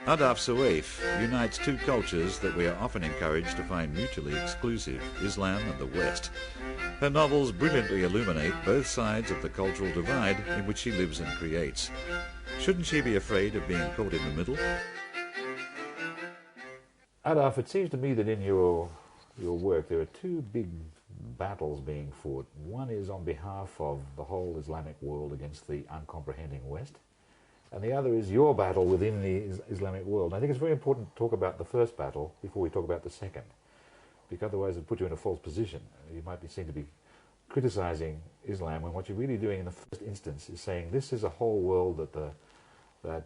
Ahdaf Soueif unites two cultures that we are often encouraged to find mutually exclusive, Islam and the West. Her novels brilliantly illuminate both sides of the cultural divide in which she lives and creates. Shouldn't she be afraid of being caught in the middle? Ahdaf, it seems to me that in your work there are two big battles being fought. One is on behalf of the whole Islamic world against the uncomprehending West, and the other is your battle within the Islamic world. I think it's very important to talk about the first battle before we talk about the second, because otherwise it puts you in a false position. You might be seen to be criticizing Islam when what you're really doing in the first instance is saying this is a whole world that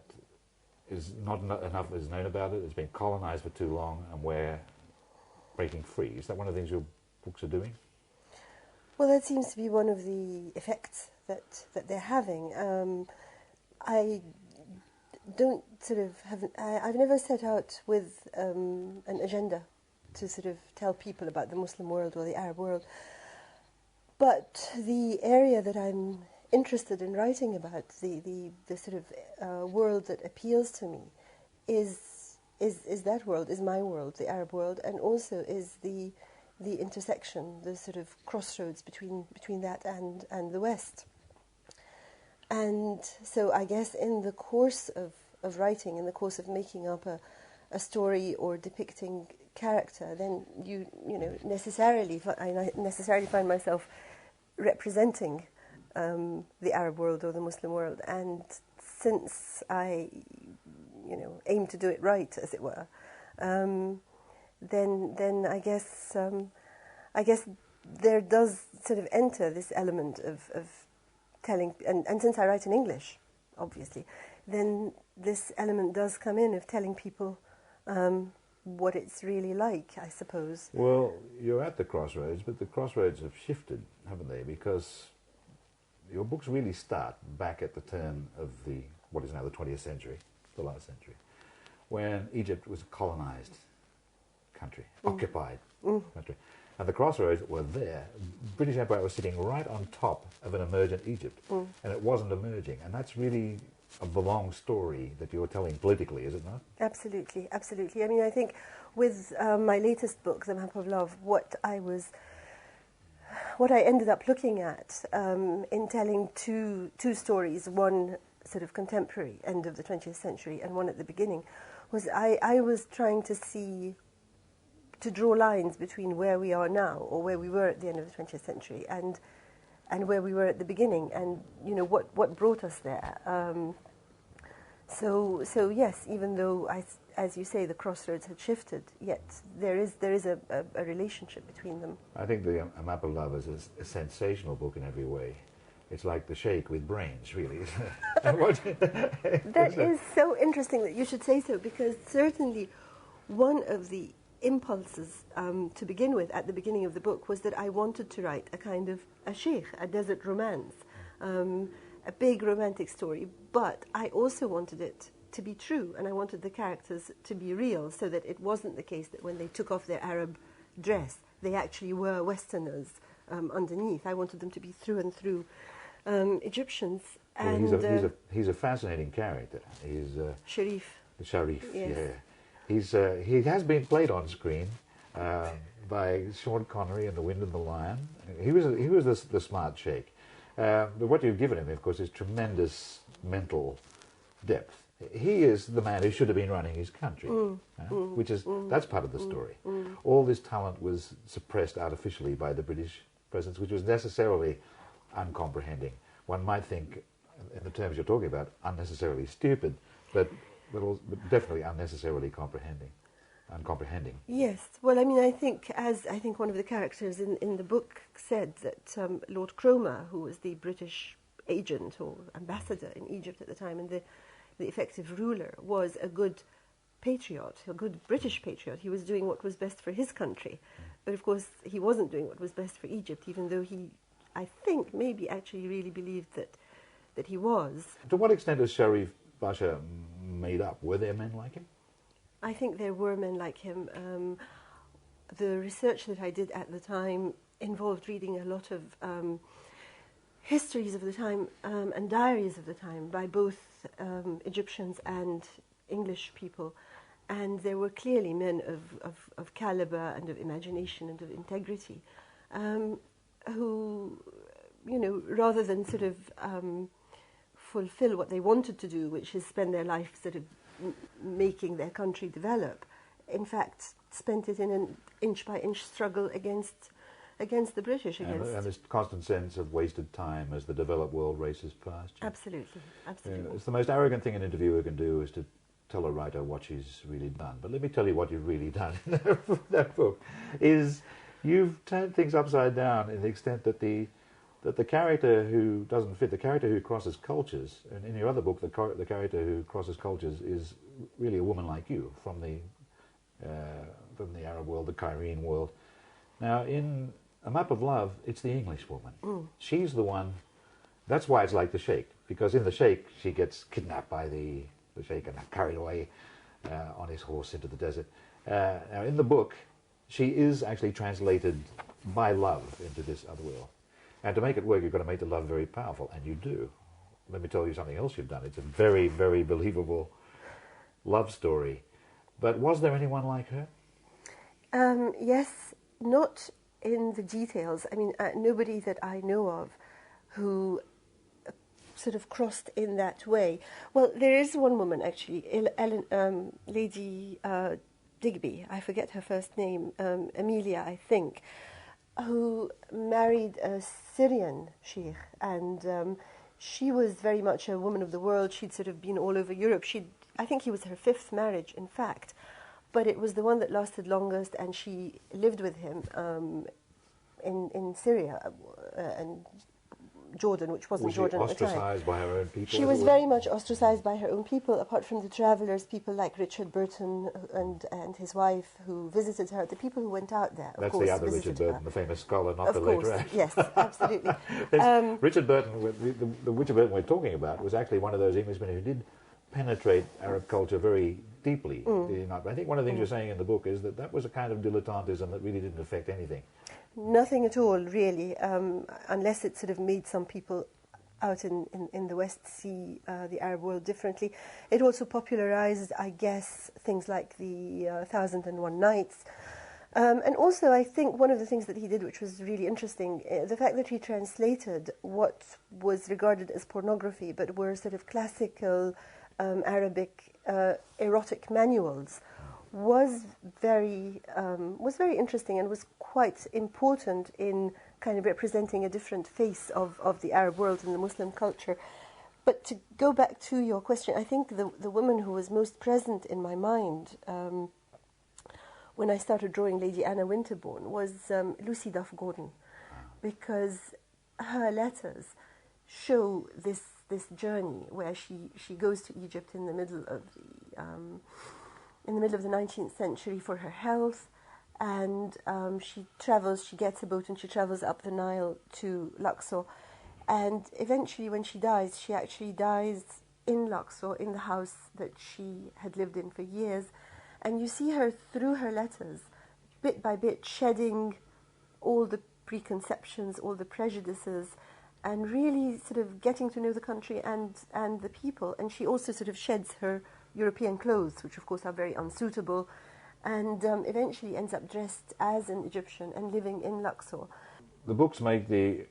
is not enough is known about it, it's been colonized for too long, and we're breaking free. Is that one of the things your books are doing? Well, that seems to be one of the effects that they're having. I don't sort of have, I've never set out with an agenda to sort of tell people about the Muslim world or the Arab world. But the area that I'm interested in writing about, the sort of world that appeals to me, is that world, is my world, the Arab world, and also is the intersection, the sort of crossroads between that and the West. And so I guess in the course of writing, in the course of making up a story or depicting character, then you know necessarily I necessarily find myself representing the Arab world or the Muslim world. And since I aim to do it right, as it were, then I guess there does sort of enter this element of telling, and since I write in English, obviously, then this element does come in of telling people what it's really like, I suppose. Well, you're at the crossroads, but the crossroads have shifted, haven't they? Because your books really start back at the turn of what is now the 20th century, the last century, when Egypt was a colonized country, occupied country. And the crossroads were there. British Empire was sitting right on top of an emergent Egypt, and it wasn't emerging. And that's really the long story that you're telling politically, is it not? Absolutely, absolutely. I mean, I think with my latest book, The Map of Love, what I ended up looking at in telling two stories, one sort of contemporary, end of the 20th century, and one at the beginning, was I was trying to draw lines between where we are now, or where we were at the end of the 20th century, and where we were at the beginning, and what brought us there. So yes, even though, as you say, the crossroads had shifted, yet there is a relationship between them. I think A Map of Love is a sensational book in every way. It's like The Sheikh with brains, really. That is so interesting that you should say so, because certainly one of the impulses to begin with at the beginning of the book was that I wanted to write a kind of a sheikh, a desert romance, a big romantic story, but I also wanted it to be true, and I wanted the characters to be real, so that it wasn't the case that when they took off their Arab dress they actually were Westerners underneath. I wanted them to be through and through Egyptians. Well, he's a fascinating character. He's Sharif. Sharif, yes. Yeah. He has been played on screen by Sean Connery in The Wind and the Lion. He was the smart sheikh. But what you've given him, of course, is tremendous mental depth. He is the man who should have been running his country, that's part of the story. All this talent was suppressed artificially by the British presence, which was necessarily uncomprehending. One might think, in the terms you're talking about, unnecessarily stupid, but definitely unnecessarily uncomprehending. Yes. Well, I mean, I think one of the characters in the book said that Lord Cromer, who was the British agent or ambassador in Egypt at the time, and the effective ruler, was a good patriot, a good British patriot. He was doing what was best for his country. But of course, he wasn't doing what was best for Egypt, even though he, I think, maybe actually really believed that he was. To what extent is Sharif Pasha made up? Were there men like him? I think there were men like him. The research that I did at the time involved reading a lot of histories of the time and diaries of the time by both Egyptians and English people, and there were clearly men of caliber and of imagination and of integrity, who, you know, rather than sort of fulfill what they wanted to do, which is spend their life sort of making their country develop, in fact spent it in an inch-by-inch struggle against the British. And this constant sense of wasted time as the developed world races past you. Absolutely, absolutely. It's the most arrogant thing an interviewer can do, is to tell a writer what she's really done. But let me tell you what you've really done in that book, is you've turned things upside down in the extent that the character who doesn't fit, the character who crosses cultures, and in your other book, the character who crosses cultures is really a woman like you from the Arab world, the Cairene world. Now, in A Map of Love, it's the English woman. She's the one. That's why it's like the Sheikh, because in the Sheikh she gets kidnapped by the Sheikh and carried away on his horse into the desert. Now, in the book, she is actually translated by love into this other world. And to make it work, you've got to make the love very powerful, and you do. Let me tell you something else you've done. It's a very, very believable love story. But was there anyone like her? Yes, not in the details. I mean, nobody that I know of who sort of crossed in that way. Well, there is one woman, actually, Lady Digby, I forget her first name, Amelia, I think, who married a Syrian sheikh, and she was very much a woman of the world. She'd sort of been all over Europe. I think he was her fifth marriage, in fact, but it was the one that lasted longest, and she lived with him in Syria and Jordan, which wasn't Jordan at the time. Ostracized by her own people? She was very much ostracized by her own people, apart from the travellers, people like Richard Burton and his wife who visited her, the people who went out there, That's the other Richard Burton, the famous scholar, not the later act. Yes, absolutely. Richard Burton, the Richard Burton we're talking about, was actually one of those Englishmen who did penetrate Arab culture very deeply. I think one of the things you're saying in the book is that was a kind of dilettantism that really didn't affect anything. Nothing at all, really, unless it sort of made some people out in the West see the Arab world differently. It also popularized, I guess, things like the 1001 Nights. And also, I think one of the things that he did, which was really interesting, the fact that he translated what was regarded as pornography, but were sort of classical Arabic erotic manuals, was very interesting and was quite important in kind of representing a different face of the Arab world and the Muslim culture. But to go back to your question, I think the woman who was most present in my mind when I started drawing Lady Anna Winterbourne was Lucy Duff Gordon, because her letters show this journey where she goes to Egypt in the middle of the 19th century for her health, and she gets a boat and she travels up the Nile to Luxor, and eventually when she dies, she actually dies in Luxor, in the house that she had lived in for years, and you see her through her letters, bit by bit, shedding all the preconceptions, all the prejudices, and really sort of getting to know the country and the people. And she also sort of sheds her European clothes, which of course are very unsuitable, and eventually ends up dressed as an Egyptian and living in Luxor. The books make the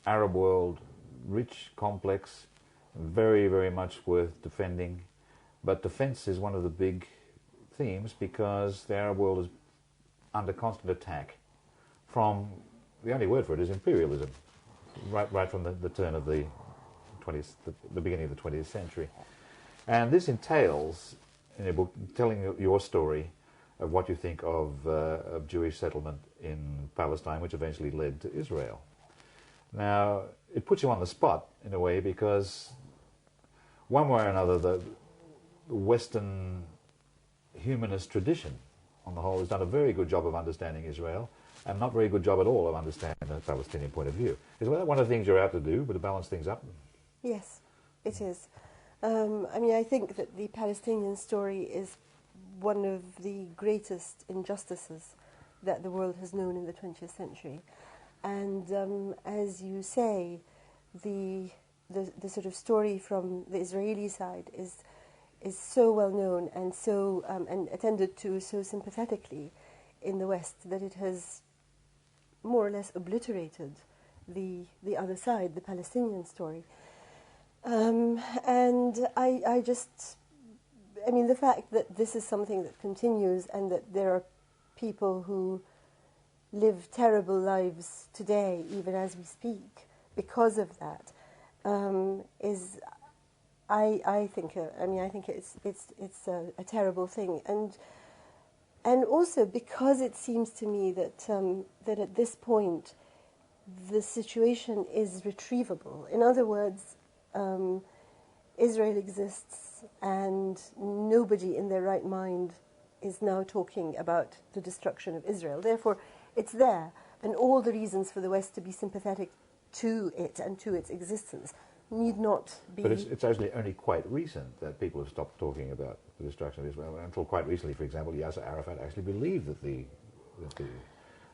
Arab world rich, complex, very, very much worth defending, but defense is one of the big themes because the Arab world is under constant attack from, the only word for it is imperialism, right from the turn of the beginning of the 20th century. And this entails, in your book, telling your story of what you think of Jewish settlement in Palestine, which eventually led to Israel. Now, it puts you on the spot, in a way, because one way or another, the Western humanist tradition, on the whole, has done a very good job of understanding Israel, and not very good job at all of understanding the Palestinian point of view. Is that one of the things you're out to do, but to balance things up? Yes, it is. I mean, I think that the Palestinian story is one of the greatest injustices that the world has known in the 20th century. And as you say, the sort of story from the Israeli side is so well known and so and attended to so sympathetically in the West that it has more or less obliterated the other side, the Palestinian story. And I mean, the fact that this is something that continues and that there are people who live terrible lives today, even as we speak, because of that, is, I think it's a terrible thing, and also because it seems to me that that at this point the situation is retrievable. In other words, Israel exists, and nobody in their right mind is now talking about the destruction of Israel. Therefore, it's there, and all the reasons for the West to be sympathetic to it and to its existence need not be... But it's actually only quite recent that people have stopped talking about the destruction of Israel. Until quite recently, for example, Yasser Arafat actually believed that the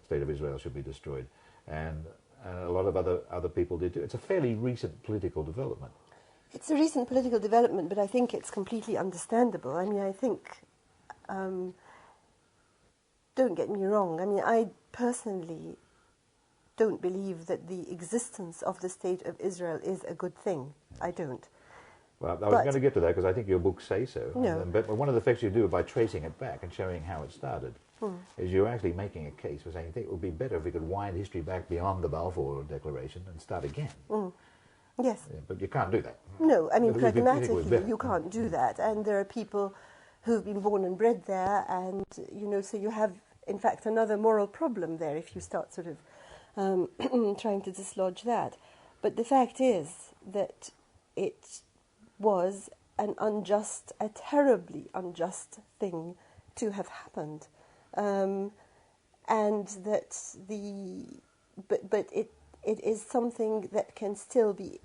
state of Israel should be destroyed. And a lot of other people did too. It's a fairly recent political development. It's a recent political development, but I think it's completely understandable. I mean, I think... don't get me wrong. I mean, I personally don't believe that the existence of the state of Israel is a good thing. I don't. Well, I was going to get to that because I think your books say so. No. But one of the things you do by tracing it back and showing how it started is you're actually making a case for saying, I think it would be better if we could wind history back beyond the Balfour Declaration and start again. Yes. Yeah, but you can't do that. No, I mean, But pragmatically, you can't do that. And there are people who've been born and bred there, and, you know, so you have, in fact, another moral problem there if you start sort of trying to dislodge that. But the fact is that it was an unjust, a terribly unjust thing to have happened. And that but it is something that can still be,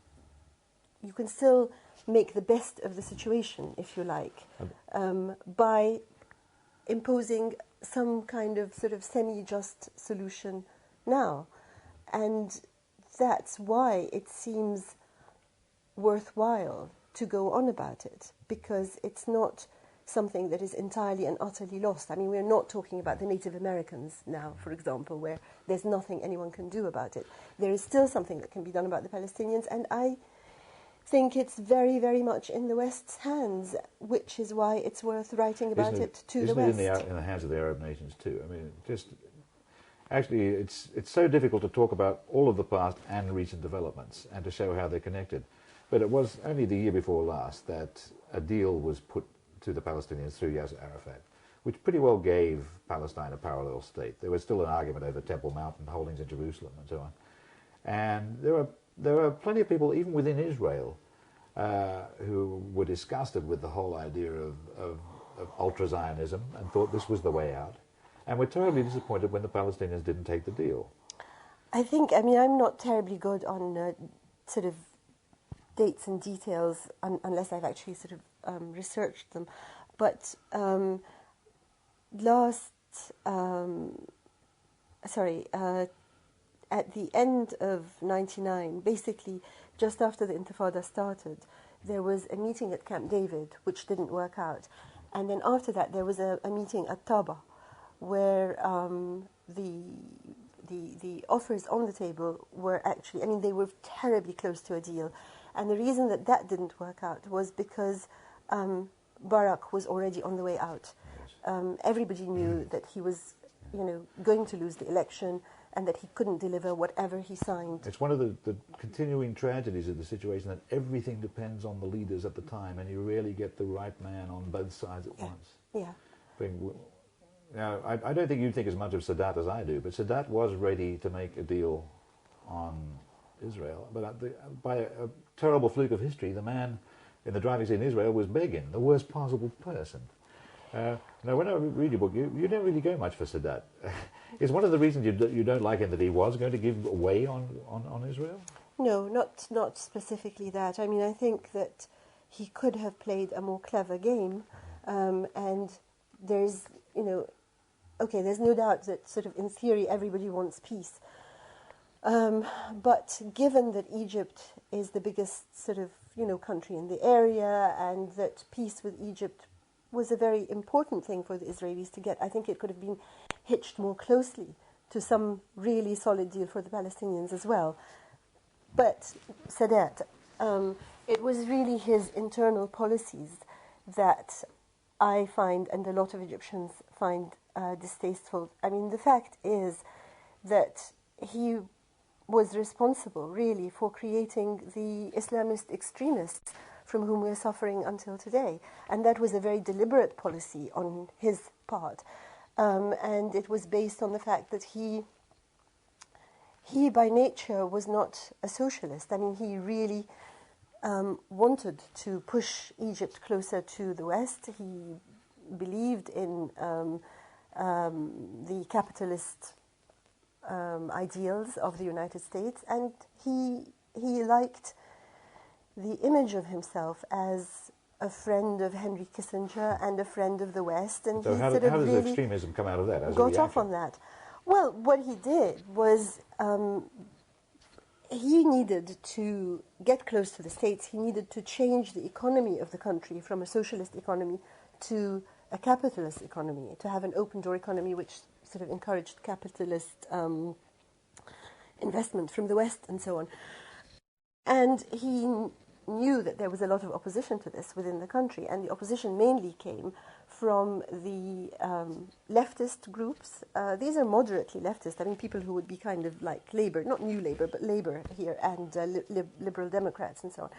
you can still make the best of the situation, if you like, by imposing some kind of sort of semi-just solution now. And that's why it seems worthwhile to go on about it, because it's not something that is entirely and utterly lost. I mean, we're not talking about the Native Americans now, for example, where there's nothing anyone can do about it. There is still something that can be done about the Palestinians, and I think it's very, very much in the West's hands, which is why it's worth writing about it to the West. Isn't it in the hands of the Arab nations too? I mean, actually, it's so difficult to talk about all of the past and recent developments and to show how they're connected. But it was only the year before last that a deal was put to the Palestinians through Yasser Arafat, which pretty well gave Palestine a parallel state. There was still an argument over Temple Mount and holdings in Jerusalem and so on. And there are plenty of people, even within Israel, who were disgusted with the whole idea of ultra-Zionism and thought this was the way out. And were terribly disappointed when the Palestinians didn't take the deal. I mean, I'm not terribly good on sort of dates and details unless I've actually sort of researched them. But at the end of '99, basically just after the Intifada started, there was a meeting at Camp David, which didn't work out. And then after that, there was a meeting at Taba, where the offers on the table were actually, I mean, they were terribly close to a deal. And the reason that didn't work out was because Barak was already on the way out. Everybody knew that he was, going to lose the election and that he couldn't deliver whatever he signed. It's one of the continuing tragedies of the situation that everything depends on the leaders at the time, and you rarely get the right man on both sides at once. Yeah. Now, I don't think you think as much of Sadat as I do, but Sadat was ready to make a deal on Israel. But by a terrible fluke of history, the man in the driving seat in Israel was Begin, the worst possible person. Now, when I read your book, you don't really go much for Sadat. Is one of the reasons you don't like him that he was going to give way on Israel? No, not specifically that. I mean, I think that he could have played a more clever game, and there's, there's no doubt that sort of in theory everybody wants peace. But given that Egypt is the biggest sort of country in the area, and that peace with Egypt was a very important thing for the Israelis to get. I think it could have been hitched more closely to some really solid deal for the Palestinians as well. But Sadat, it was really his internal policies that I find, and a lot of Egyptians find, distasteful. I mean, the fact is that he was responsible, really, for creating the Islamist extremists from whom we are suffering until today. And that was a very deliberate policy on his part. And it was based on the fact that he by nature was not a socialist. I mean, he really wanted to push Egypt closer to the West. He believed in the capitalist ideals of the United States, and he liked the image of himself as a friend of Henry Kissinger and a friend of the West. And so he how sort does of really extremism come out of that? As got off on that. Well, what he did was he needed to get close to the States. He needed to change the economy of the country from a socialist economy to a capitalist economy, to have an open-door economy which sort of encouraged capitalist investment from the West and so on. And he knew that there was a lot of opposition to this within the country, and the opposition mainly came from the leftist groups. These are moderately leftist, I mean, people who would be kind of like Labour, not New Labour, but Labour here, and Liberal Democrats and so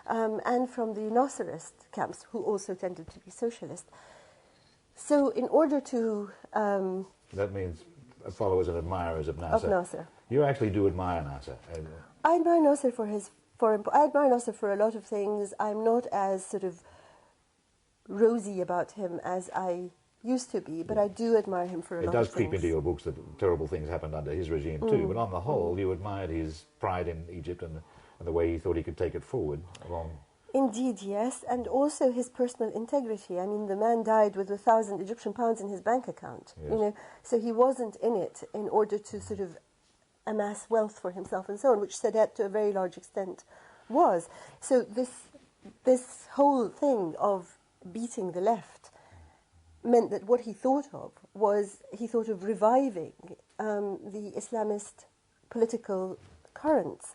on. And from the Nasserist camps, who also tended to be socialist. So in order to... that means followers and admirers of Nasser. Of Nasser. You actually do admire Nasser. I admire Nasser for his foreign... I admire Nasser for a lot of things. I'm not as sort of rosy about him as I used to be, but I do admire him for a lot of things. It does creep into your books that terrible things happened under his regime too, but on the whole, you admired his pride in Egypt and the way he thought he could take it forward along... Indeed, yes, and also his personal integrity. I mean, the man died with 1,000 Egyptian pounds in his bank account, yes. So he wasn't in it in order to sort of amass wealth for himself and so on, which Sadat to a very large extent was. So this whole thing of beating the left meant that what he thought of was, he thought of reviving the Islamist political currents,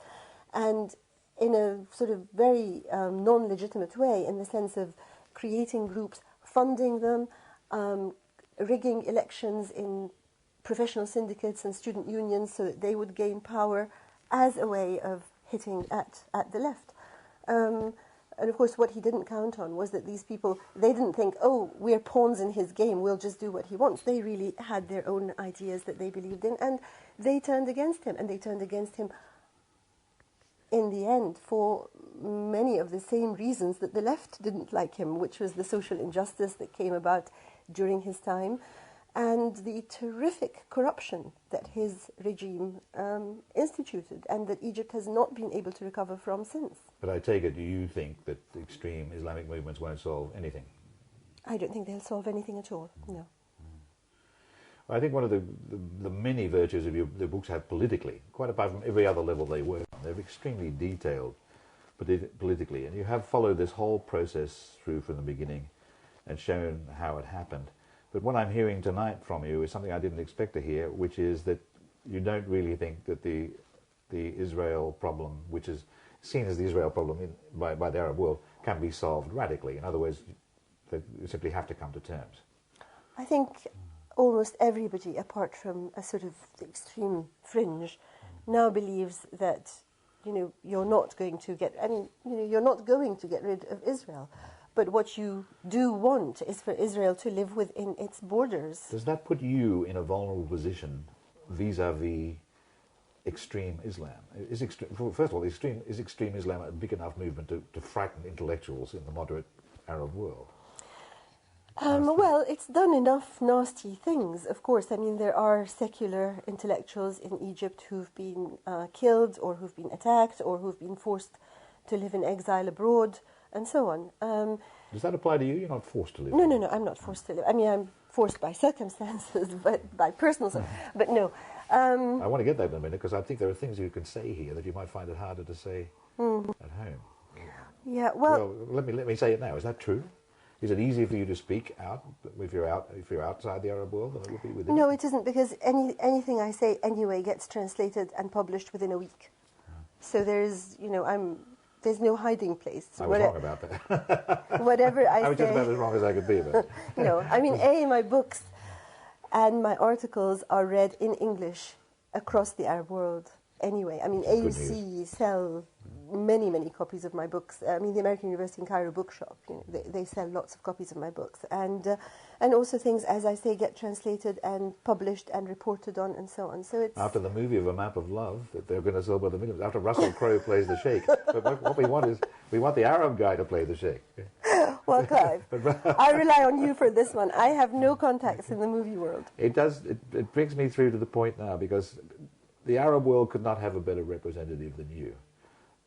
and in a sort of very non-legitimate way, in the sense of creating groups, funding them, rigging elections in professional syndicates and student unions so that they would gain power as a way of hitting at the left. And of course what he didn't count on was that these people, they didn't think, oh, we're pawns in his game, we'll just do what he wants. They really had their own ideas that they believed in, and they turned against him, and they turned against him in the end for many of the same reasons that the left didn't like him, which was the social injustice that came about during his time and the terrific corruption that his regime instituted and that Egypt has not been able to recover from since. But I take it you think that the extreme Islamic movements won't solve anything? I don't think they'll solve anything at all, no. I think one of the many virtues of the books have politically, quite apart from every other level they work on, they're extremely detailed politically, and you have followed this whole process through from the beginning and shown how it happened. But what I'm hearing tonight from you is something I didn't expect to hear, which is that you don't really think that the Israel problem, which is seen as the Israel problem by the Arab world, can be solved radically. In other words, they simply have to come to terms. I think almost everybody, apart from a sort of extreme fringe, now believes that, you're not going to get, you're not going to get rid of Israel. But what you do want is for Israel to live within its borders. Does that put you in a vulnerable position vis-à-vis extreme Islam? First of all, is extreme Islam a big enough movement to frighten intellectuals in the moderate Arab world? Well, it's done enough nasty things, of course. I mean, there are secular intellectuals in Egypt who've been killed or who've been attacked or who've been forced to live in exile abroad and so on. Does that apply to you? You're not forced to live? No, I'm not forced to live. I mean, I'm forced by circumstances, but by personal, but no. I want to get that in a minute, because I think there are things you can say here that you might find it harder to say at home. Yeah, well, let me say it now. Is that true? Is it easier for you to speak out if you're outside the Arab world than it would be within? no, it isn't, because anything I say anyway gets translated and published within a week. So there's no hiding place. I was wrong about that. Whatever I say. I was just about as wrong as I could be about it. No, I mean, my books and my articles are read in English across the Arab world anyway. I mean, AUC sell many, many copies of my books. I mean, the American University in Cairo bookshop, they sell lots of copies of my books. And also things, as I say, get translated and published and reported on and so on. So it's... After the movie of A Map of Love that they're going to sell by the millions, after Russell Crowe plays the Sheikh. But what we want is, we want the Arab guy to play the Sheikh. Well, Clive, I rely on you for this one. I have no contacts in the movie world. It brings me through to the point now, because the Arab world could not have a better representative than you.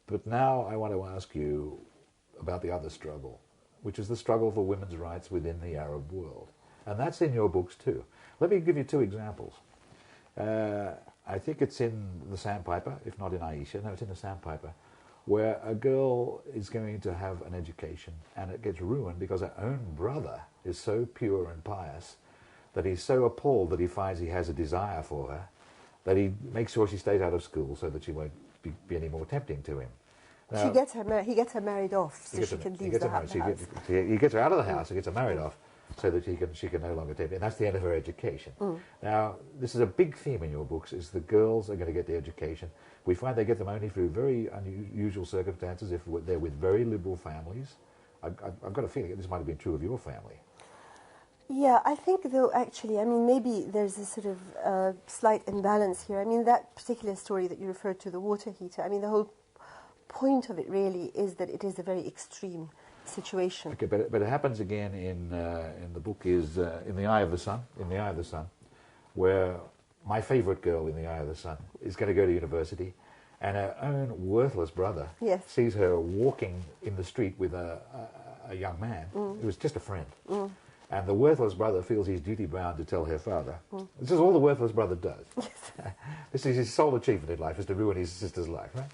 But now I want to ask you about the other struggle, which is the struggle for women's rights within the Arab world. And that's in your books too. Let me give you two examples. I think it's in The Sandpiper, if not in Aisha. No, it's in The Sandpiper, where a girl is going to have an education and it gets ruined because her own brother is so pure and pious that he's so appalled that he finds he has a desire for her that he makes sure she stays out of school so that she won't be any more tempting to him. Now, he gets her married off so she can leave the house. He gets her out of the house and gets her married off so that she can no longer tempt him. And that's the end of her education. Now, this is a big theme in your books, is the girls are going to get the education. We find they get them only through very unusual circumstances if they're with very liberal families. I've got a feeling this might have been true of your family. Yeah, I think, though, actually, I mean, maybe there's a sort of slight imbalance here. I mean, that particular story that you referred to, the water heater, I mean, the whole point of it really is that it is a very extreme situation. Okay, but it happens again in the book is In the Eye of the Sun, where my favourite girl in The Eye of the Sun is going to go to university, and her own worthless brother sees her walking in the street with a young man who was just a friend. And the worthless brother feels he's duty-bound to tell her father. This is all the worthless brother does. This is his sole achievement in life, is to ruin his sister's life, right?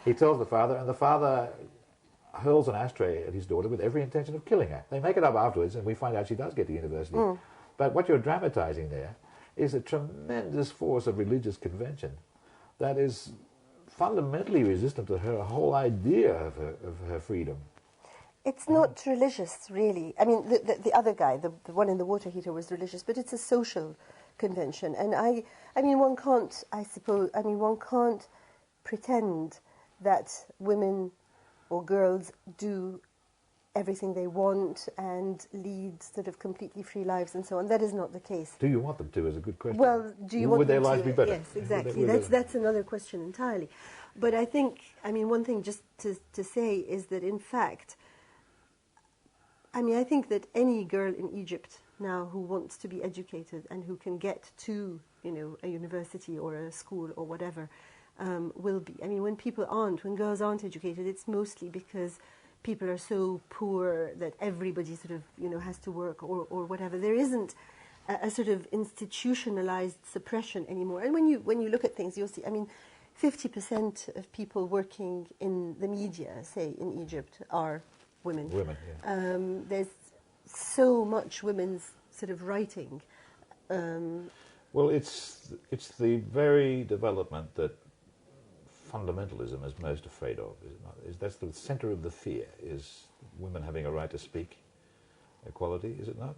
He tells the father, and the father hurls an ashtray at his daughter with every intention of killing her. They make it up afterwards, and we find out she does get to university. But what you're dramatizing there is a tremendous force of religious convention that is fundamentally resistant to her whole idea of her freedom. It's not religious, really. I mean, the other guy, the one in the water heater, was religious, but it's a social convention. And I mean, one can't, I suppose, one can't pretend that women or girls do everything they want and lead sort of completely free lives and so on. That is not the case. Do you want them to, is a good question. Well, do you want would them their lives be better? Yes, exactly. That's another question entirely. But I think, I mean, one thing just to say is that, in fact, I mean, I think that any girl in Egypt now who wants to be educated and who can get to, a university or a school or whatever, will be. I mean, when girls aren't educated, it's mostly because people are so poor that everybody sort of, has to work or whatever. There isn't a sort of institutionalized suppression anymore. And when you look at things, you'll see, I mean, 50% of people working in the media, say, in Egypt, are women. There's so much women's sort of writing. Well, it's the very development that fundamentalism is most afraid of, is it not? That's the centre of the fear, is women having a right to speak, equality, is it not?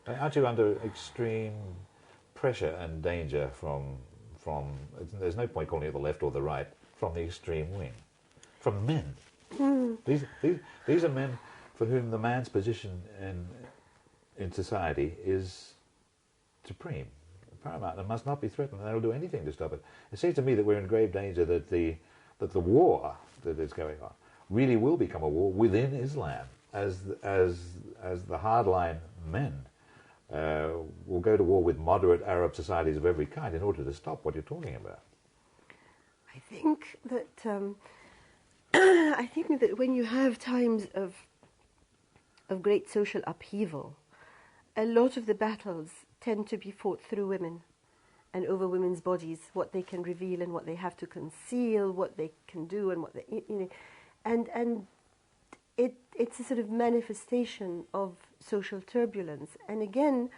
Aren't you under extreme pressure and danger from there's no point calling it the left or the right, from the extreme wing, from men? These are men for whom the man's position in society is supreme, paramount, and must not be threatened, and they'll do anything to stop it. It seems to me that we're in grave danger that the war that is going on really will become a war within Islam, as the hardline men will go to war with moderate Arab societies of every kind in order to stop what you're talking about. I think that when you have times of great social upheaval, a lot of the battles tend to be fought through women and over women's bodies, what they can reveal and what they have to conceal, what they can do and what they, and it's a sort of manifestation of social turbulence. And again,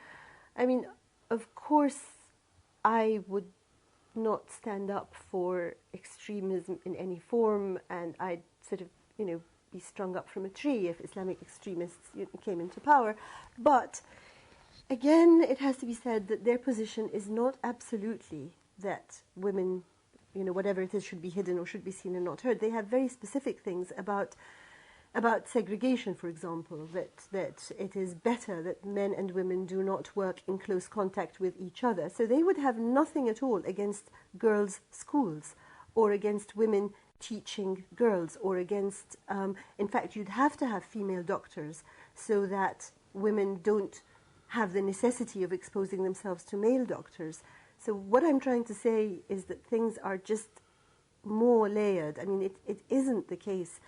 I mean, of course, I would not stand up for extremism in any form, and I'd sort of, be strung up from a tree if Islamic extremists came into power. But again, it has to be said that their position is not absolutely that women, whatever it is, should be hidden or should be seen and not heard. They have very specific things about segregation, for example, that it is better that men and women do not work in close contact with each other. So they would have nothing at all against girls' schools or against women teaching girls or against, in fact, you'd have to have female doctors so that women don't have the necessity of exposing themselves to male doctors. So what I'm trying to say is that things are just more layered. I mean, it isn't the case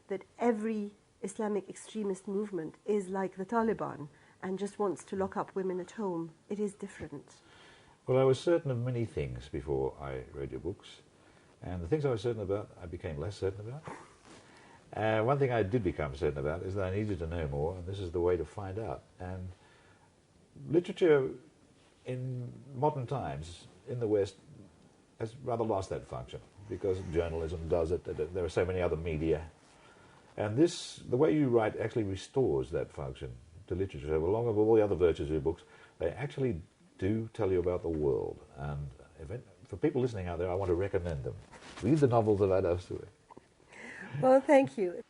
that every Islamic extremist movement is like the Taliban and just wants to lock up women at home. It is different. Well, I was certain of many things before I read your books, and the things I was certain about, I became less certain about. One thing I did become certain about is that I needed to know more, and this is the way to find out. And literature in modern times in the West has rather lost that function because journalism does it. There are so many other media. And the way you write actually restores that function to literature. So along with all the other virtues of your books, they actually do tell you about the world. And for people listening out there, I want to recommend them. Read the novels of Ahdaf Soueif. Well, thank you.